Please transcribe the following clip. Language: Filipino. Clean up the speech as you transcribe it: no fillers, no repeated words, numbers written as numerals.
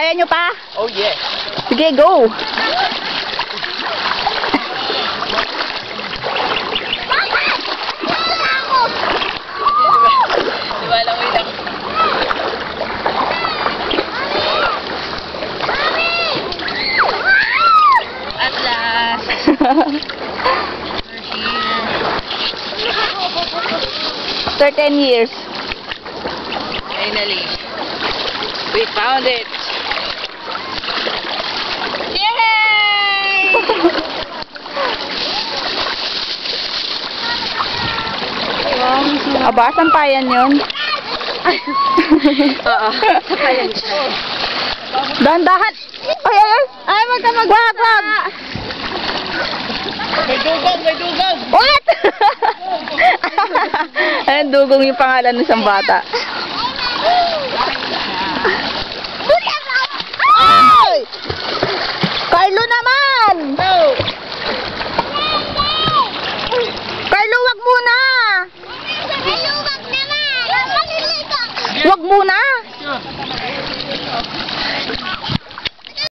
Kaya nyo pa? Oh yeah. Sige, go! At last. After 10 years. Finally. We found it. Yay! Aba, sampayan yun. Oo, sampayan siya. Dahan-dahan. Ay, ay, ay. Ay, wag ka mag-wag. May dugong, may dugong. What? Ay, dugong yung pangalan ng isang bata. Ay! Carlo naman! Carlo, wag muna! Wag muna!